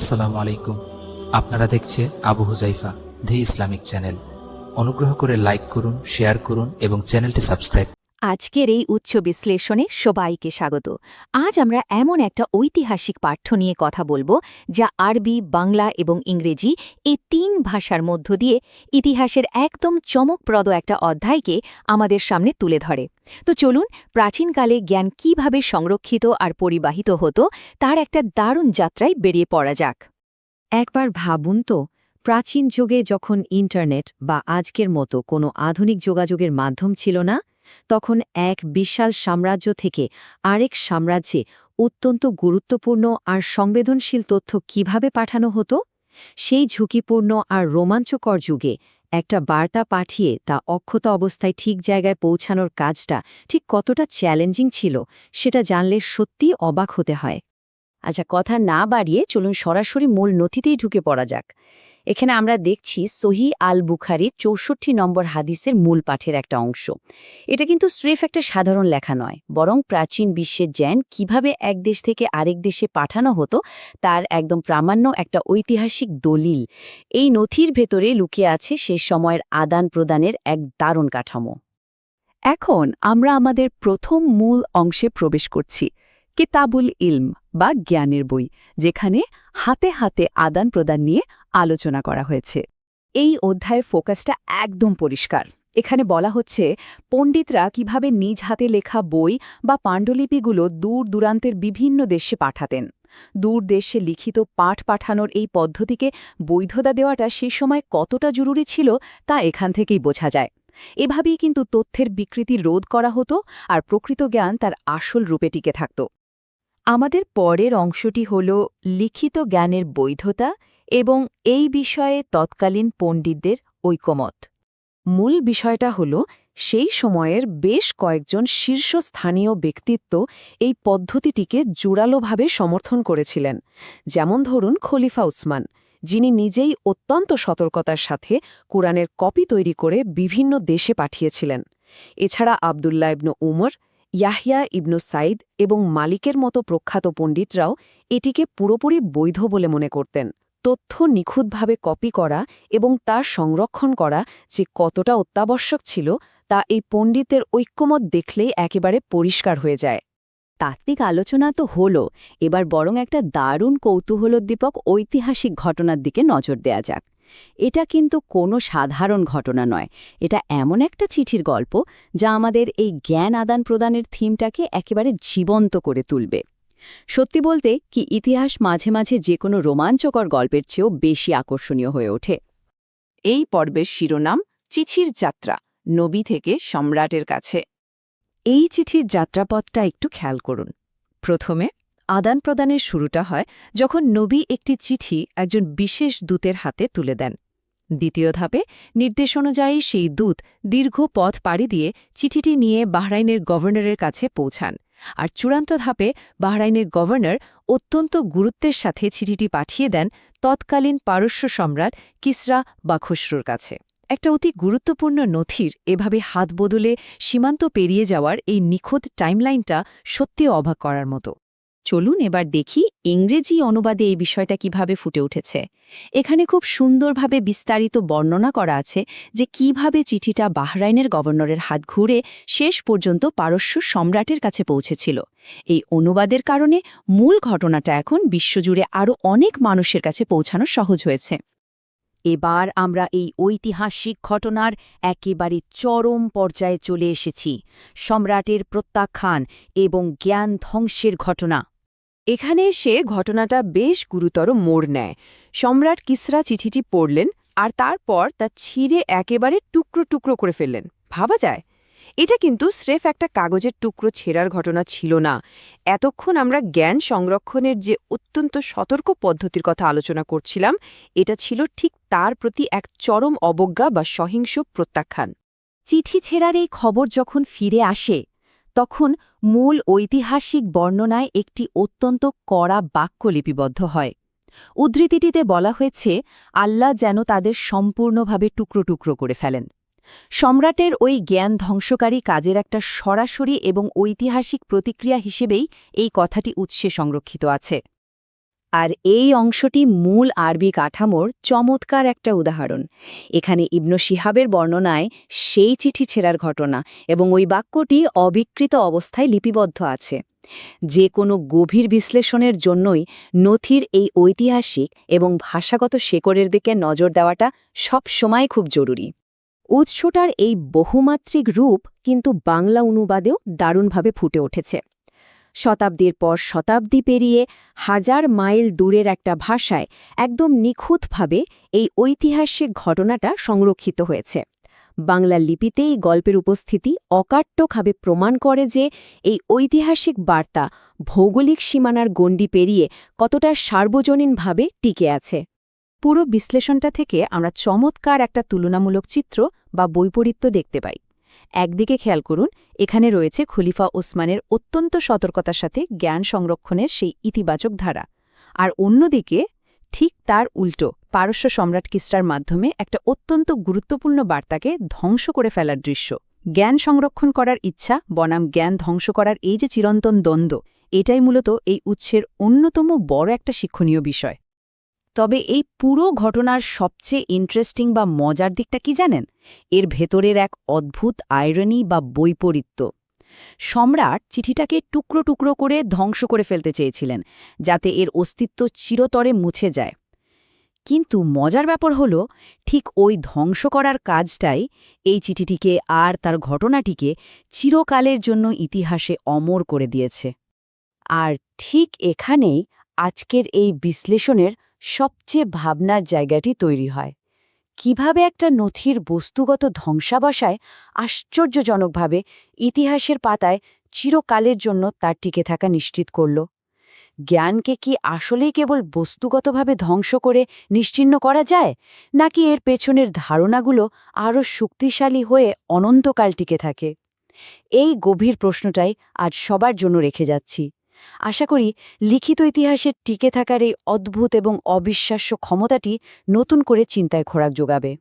আসসালামু আলাইকুম। আপনারা দেখছে আবু হুজাইফা দি ইসলামিক চ্যানেল। অনুগ্রহ করে লাইক করুন, শেয়ার করুন এবং চ্যানেলটি সাবস্ক্রাইব। আজকের এই উচ্চ বিশ্লেষণে সবাইকে স্বাগত। আজ আমরা এমন একটা ঐতিহাসিক পাঠ্য নিয়ে কথা বলবো যা আরবি, বাংলা এবং ইংরেজি এই ৩ ভাষার মধ্য দিয়ে ইতিহাসের একদম চমকপ্রদ একটা অধ্যায়কে আমাদের সামনে তুলে ধরে। তো চলুন, প্রাচীনকালে জ্ঞান কিভাবে সংরক্ষিত আর পরিবাহিত হতো তার একটা দারুণ যাত্রায় বেরিয়ে পড়া যাক। একবার ভাবুন তো, প্রাচীন যুগে যখন ইন্টারনেট বা আজকের মতো কোনো আধুনিক যোগাযোগের মাধ্যম ছিল না, তখন এক বিশাল সাম্রাজ্য থেকে আরেক সাম্রাজ্যে অত্যন্ত গুরুত্বপূর্ণ আর সংবেদনশীল তথ্য কিভাবে পাঠানো হতো। সেই ঝুঁকিপূর্ণ আর রোমাঞ্চকর যুগে একটা বার্তা পাঠিয়ে তা অক্ষত অবস্থায় ঠিক জায়গায় পৌঁছানোর কাজটা ঠিক কতটা চ্যালেঞ্জিং ছিল সেটা জানলে সত্যিই অবাক হতে হয়। আচ্ছা, কথা না বাড়িয়ে চলুন সরাসরি মূল নথিতেই ঢুকে পড়া যাক। এখানে আমরা দেখছি সহিহ আল বুখারী ৬৪ নম্বর হাদিসের মূল পাঠের একটা অংশ। এটা কিন্তু স্রেফ একটা সাধারণ লেখা নয়, বরং প্রাচীন বিশ্বের জ্ঞান কিভাবে এক দেশ থেকে আরেক দেশে পাঠানো হতো তার একদম প্রামাণ্য একটা ঐতিহাসিক দলিল। এই নথির ভেতরে লুকিয়ে আছে সে সময়ের আদান প্রদানের এক দারুণ কাঠামো। এখন আমরা আমাদের প্রথম মূল অংশে প্রবেশ করছি, কিতাবুল ইলম বা জ্ঞানের বই, যেখানে হাতে হাতে আদান প্রদান নিয়ে আলোচনা করা হয়েছে। এই অধ্যায়ের ফোকাসটা একদম পরিষ্কার। এখানে বলা হচ্ছে পণ্ডিতরা কিভাবে নিজ হাতে লেখা বই বা পাণ্ডুলিপিগুলো দূর দূরান্তের বিভিন্ন দেশে পাঠাতেন। দূর দেশে লিখিত পাঠ পাঠানোর এই পদ্ধতিকে বৈধতা দেওয়াটা সেই সময় কতটা জরুরি ছিল তা এখান থেকেই বোঝা যায়। এভাবেই কিন্তু তথ্যের বিকৃতি রোধ করা হতো আর প্রকৃত জ্ঞান তার আসল রূপে টিকে থাকত। আমাদের পরের অংশটি হল লিখিত জ্ঞানের বৈধতা এবং এই বিষয়ে তৎকালীন পণ্ডিতদের ঐকমত। মূল বিষয়টা হল সেই সময়ের বেশ কয়েকজন শীর্ষস্থানীয় ব্যক্তিত্ব এই পদ্ধতিটিকে জোরালোভাবে সমর্থন করেছিলেন। যেমন ধরুন খলিফা উসমান, যিনি নিজেই অত্যন্ত সতর্কতার সাথে কুরআনের কপি তৈরি করে বিভিন্ন দেশে পাঠিয়েছিলেন। এছাড়া আবদুল্লাহ ইবনু উমর, ইয়াহইয়া ইবনু সাইদ এবং মালিকের মতো প্রখ্যাত পণ্ডিতরাও এটিকে পুরোপুরি বৈধ বলে মনে করতেন। তথ্য নিখুঁতভাবে কপি করা এবং তার সংরক্ষণ করা যে কতটা অত্যাবশ্যক ছিল তা এই পণ্ডিতের ঐক্যমত দেখলেই একেবারে পরিষ্কার হয়ে যায়। তাত্ত্বিক আলোচনা তো হলো, এবার বরং একটা দারুণ কৌতূহলোদ্দীপক ঐতিহাসিক ঘটনার দিকে নজর দেয়া যাক। এটা কিন্তু কোনো সাধারণ ঘটনা নয়, এটা এমন একটা চিঠির গল্প যা আমাদের এই জ্ঞান আদান প্রদানের থিমটাকে একেবারে জীবন্ত করে তুলবে। সত্যি বলতে কি, ইতিহাস মাঝে মাঝে যে কোনো রোমাঞ্চকর গল্পের চেয়েও বেশি আকর্ষণীয় হয়ে ওঠে। এই পর্বের শিরোনাম চিঠির যাত্রা, নবী থেকে সম্রাটের কাছে। এই চিঠির যাত্রাপথটা একটু খেয়াল করুন। প্রথমে আদান প্রদানের শুরুটা হয় যখন নবী একটি চিঠি একজন বিশেষ দূতের হাতে তুলে দেন। দ্বিতীয় ধাপে নির্দেশ অনুযায়ী সেই দূত দীর্ঘ পথ পাড়ি দিয়ে চিঠিটি নিয়ে বাহরাইনের গভর্নরের কাছে পৌঁছান। আর চূড়ান্ত ধাপে বাহরাইনের গভর্নর অত্যন্ত গুরুত্বের সাথে চিঠিটি পাঠিয়ে দেন তৎকালীন পারস্য সম্রাট কিসরা বা খসরুর কাছে। একটা অতি গুরুত্বপূর্ণ নথির এভাবে হাত বদলে সীমান্ত পেরিয়ে যাওয়ার এই নিখুঁত টাইমলাইনটা সত্যি অবাক করার মতো। চলুন এবার দেখি ইংরেজি অনুবাদে এই বিষয়টা কিভাবে ফুটে উঠেছে। এখানে খুব সুন্দরভাবে বিস্তারিত বর্ণনা করা আছে যে কিভাবে চিঠিটা বাহরাইনের গভর্নরের হাত ঘুরে শেষ পর্যন্ত পারস্য সম্রাটের কাছে পৌঁছেছিল। এই অনুবাদের কারণে মূল ঘটনাটা এখন বিশ্বজুড়ে আরও অনেক মানুষের কাছে পৌঁছানো সহজ হয়েছে। এবার আমরা এই ঐতিহাসিক ঘটনার একেবারে চরম পর্যায়ে চলে এসেছি, সম্রাটের প্রত্যাখ্যান এবং জ্ঞান ধ্বংসের ঘটনা। এখানে এসে ঘটনাটা বেশ গুরুতর মোড় নেয়। সম্রাট কিসরা চিঠিটি পড়লেন আর তারপর তা ছিঁড়ে একেবারে টুকরো টুকরো করে ফেললেন। ভাবা যায়? এটা কিন্তু স্রেফ একটা কাগজের টুকরো ছেঁড়ার ঘটনা ছিল না। এতক্ষণ আমরা জ্ঞান সংরক্ষণের যে অত্যন্ত সতর্ক পদ্ধতির কথা আলোচনা করছিলাম, এটা ছিল ঠিক তার প্রতি এক চরম অবজ্ঞা বা সহিংস প্রত্যাখ্যান। চিঠি ছেঁড়ার এই খবর যখন ফিরে আসে, তখন মূল ঐতিহাসিক বর্ণনায় একটি অত্যন্ত কড়া বাক্য লিপিবদ্ধ হয়। উদ্ধৃতিটিতে বলা হয়েছে, আল্লাহ যেন তাদের সম্পূর্ণভাবে টুকরো টুকরো করে ফেলেন। সম্রাটের ওই জ্ঞান ধ্বংসকারী কাজের একটা সরাসরি এবং ঐতিহাসিক প্রতিক্রিয়া হিসেবেই এই কথাটি উৎসে সংরক্ষিত আছে। আর এই অংশটি মূল আরবি কাঠামোর চমৎকার একটা উদাহরণ। এখানে ইবনু শিহাবের বর্ণনায় সেই চিঠি ছেঁড়ার ঘটনা এবং ওই বাক্যটি অবিকৃত অবস্থায় লিপিবদ্ধ আছে। যে কোনো গভীর বিশ্লেষণের জন্যই নথির এই ঐতিহাসিক এবং ভাষাগত শেকড়ের দিকে নজর দেওয়াটা সবসময় খুব জরুরি। উৎসটার এই বহুমাত্রিক রূপ কিন্তু বাংলা অনুবাদেও দারুণভাবে ফুটে উঠেছে। শতাব্দীর পর শতাব্দী পেরিয়ে হাজার মাইল দূরের একটা ভাষায় একদম নিখুঁতভাবে এই ঐতিহাসিক ঘটনাটা সংরক্ষিত হয়েছে। বাংলা লিপিতেই গল্পের উপস্থিতি অকাট্যভাবে প্রমাণ করে যে এই ঐতিহাসিক বার্তা ভৌগোলিক সীমানার গণ্ডি পেরিয়ে কতটা সার্বজনীনভাবে টিকে আছে। পুরো বিশ্লেষণটা থেকে আমরা চমৎকার একটা তুলনামূলক চিত্র বা বৈপরীত্য দেখতে পাই। একদিকে খেয়াল করুন, এখানে রয়েছে খলিফা ওসমানের অত্যন্ত সতর্কতার সাথে জ্ঞান সংরক্ষণের সেই ইতিবাচক ধারা, আর অন্যদিকে ঠিক তার উল্টো পারস্য সম্রাট কিসরার মাধ্যমে একটা অত্যন্ত গুরুত্বপূর্ণ বার্তাকে ধ্বংস করে ফেলার দৃশ্য। জ্ঞান সংরক্ষণ করার ইচ্ছা বনাম জ্ঞান ধ্বংস করার এই যে চিরন্তন দ্বন্দ্ব, এটাই মূলত এই উৎসের অন্যতম বড় একটা শিক্ষণীয় বিষয়। তবে এই পুরো ঘটনার সবচেয়ে ইন্টারেস্টিং বা মজার দিকটা কি জানেন? এর ভেতরের এক অদ্ভুত আইরনি বা বৈপরীত্য। সম্রাট চিঠিটাকে টুকরো টুকরো করে ধ্বংস করে ফেলতে চেয়েছিলেন, যাতে এর অস্তিত্ব চিরতরে মুছে যায়। কিন্তু মজার ব্যাপার হলো, ঠিক ওই ধ্বংস করার কাজটাই এই চিঠিটিকে আর তার ঘটনাটিকে চিরকালের জন্য ইতিহাসে অমর করে দিয়েছে। আর ঠিক এখানেই আজকের এই বিশ্লেষণের সবচেয়ে ভাবনার জায়গাটি তৈরি হয়। কিভাবে একটা নথির বস্তুগত ধ্বংসাবসায় আশ্চর্যজনকভাবে ইতিহাসের পাতায় চিরকালের জন্য তার টিকে থাকা নিশ্চিত করল। জ্ঞানকে কি আসলেই কেবল বস্তুগতভাবে ধ্বংস করে নিশ্চিহ্ন করা যায়, নাকি এর পেছনের ধারণাগুলো আরও শক্তিশালী হয়ে অনন্তকাল টিকে থাকে? এই গভীর প্রশ্নটাই আজ সবার জন্য রেখে যাচ্ছি। আশা করি লিখিত ইতিহাসের টিকে থাকার এই অদ্ভুত এবং অবিশ্বাস্য ক্ষমতাটি নতুন করে চিন্তায় খোরাক যোগাবে।